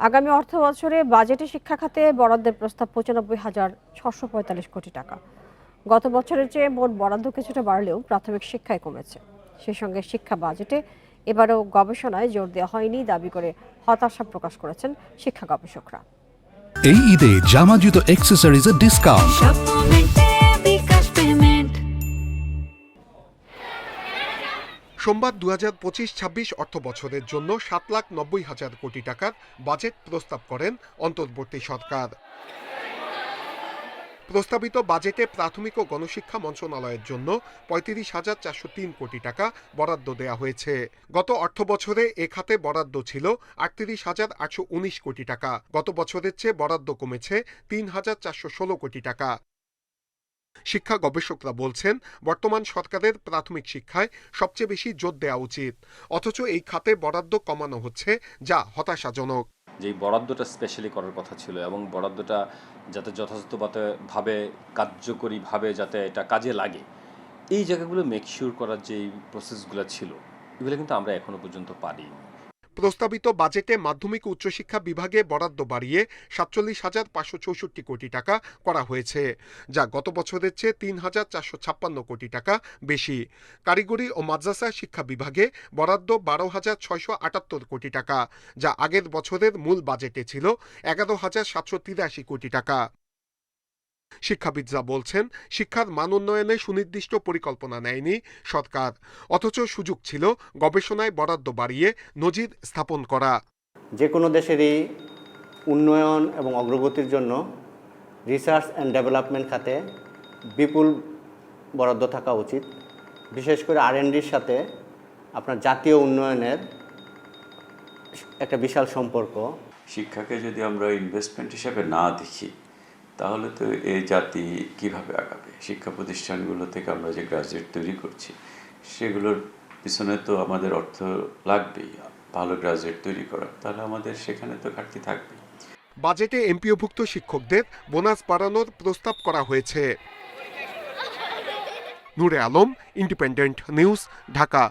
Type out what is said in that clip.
আগামী অর্থবছরে বাজেটে শিক্ষা খাতে বরাদ্দের প্রস্তাব ৯৫,৬৪৫ কোটি টাকা। গত বছরের চেয়ে মোট বরাদ্দ কিছুটা বাড়লেও প্রাথমিক শিক্ষায় কমেছে। সেই সঙ্গে শিক্ষা বাজেটে এবারও গবেষণায় জোর দেওয়া হয়নি দাবি করে হতাশা প্রকাশ করেছেন শিক্ষা গবেষকরা। এই ঈদে জামা জুতো অ্যাক্সেসরিজের ডিসকাউন্ট। সোমবার ২০২৫-২৬ অর্থ বছরের জন্য ৭,৯০,০০০ কোটি টাকার বাজেট প্রস্তাব করেন অন্তর্বর্তী সরকার। প্রস্তাবিত বাজেটে প্রাথমিক ও গণশিক্ষা মন্ত্রণালয়ের জন্য ৩৫,৪০৩ কোটি টাকা বরাদ্দ দেওয়া হয়েছে। গত অর্থ বছরে এ খাতে বরাদ্দ ছিল ৩৮,৮১৯ কোটি টাকা। গত বছরের চেয়ে বরাদ্দ কমেছে ৩,৪১৬ কোটি টাকা। শিক্ষা গবেষকরা বলছেন, বর্তমান সরকারের প্রাথমিক শিক্ষায় সবচেয়ে বেশি জোর দেওয়া উচিত, অথচ এই খাতে বরাদ্দ কমানো হচ্ছে, যা হতাশাজনক। যে বরাদ্দটা স্পেশালি করার কথা ছিল এবং বরাদ্দটা যাতে যথাযথভাবে কার্যকরীভাবে যাতে এটা কাজে লাগে, এই জায়গাগুলো মেকশিওর করার যে প্রসেসগুলো ছিল, এগুলো কিন্তু আমরা এখনো পর্যন্ত পারিনি। প্রস্তাবিত বাজেটে মাধ্যমিক ও উচ্চশিক্ষা বিভাগে বরাদ্দ বাড়িয়ে ৪৭,৫৬৪ কোটি টাকা করা হয়েছে, যা গত বছরের চেয়ে ৩,৪৫৬ কোটি টাকা বেশি। কারিগরি ও মাদ্রাসা শিক্ষা বিভাগে বরাদ্দ ১২,৬৭৮ কোটি টাকা, যা আগের বছরের মূল বাজেটে ছিল ১১,৭৮৩ কোটি টাকা। শিক্ষাবিদরা বলছেন, শিক্ষার মান উন্নয়নে সুনির্দিষ্ট পরিকল্পনা নেয়নি সরকার, অথচ সুযোগ ছিল গবেষণায় বরাদ্দ বাড়িয়ে নজির স্থাপন করা। যে কোনো দেশেরই উন্নয়ন এবং অগ্রগতির জন্য রিসার্চ অ্যান্ড ডেভেলপমেন্ট খাতে বিপুল বরাদ্দ থাকা উচিত। বিশেষ করে R&Dর সাথে আপনার জাতীয় উন্নয়নের একটা বিশাল সম্পর্ক। শিক্ষাকে যদি আমরা ইনভেস্টমেন্ট হিসেবে না দেখি, তাহলে তো এই জাতি কিভাবে আগাবে? শিক্ষা প্রতিষ্ঠানগুলো থেকে আমরা যে গ্রাজুয়েট তৈরি করছি, সেগুলোর পিছনে তো আমাদের অর্থ লাগবেই, ভালো গ্রাজুয়েট তৈরি করা, তাহলে আমাদের সেখানে তো ঘাটতি থাকবে। বাজেটে এমপিওভুক্ত শিক্ষকদের বোনাস বাড়ানোর প্রস্তাব করা হয়েছে। নূরে আলম, ইন্ডিপেন্ডেন্ট নিউজ, ঢাকা।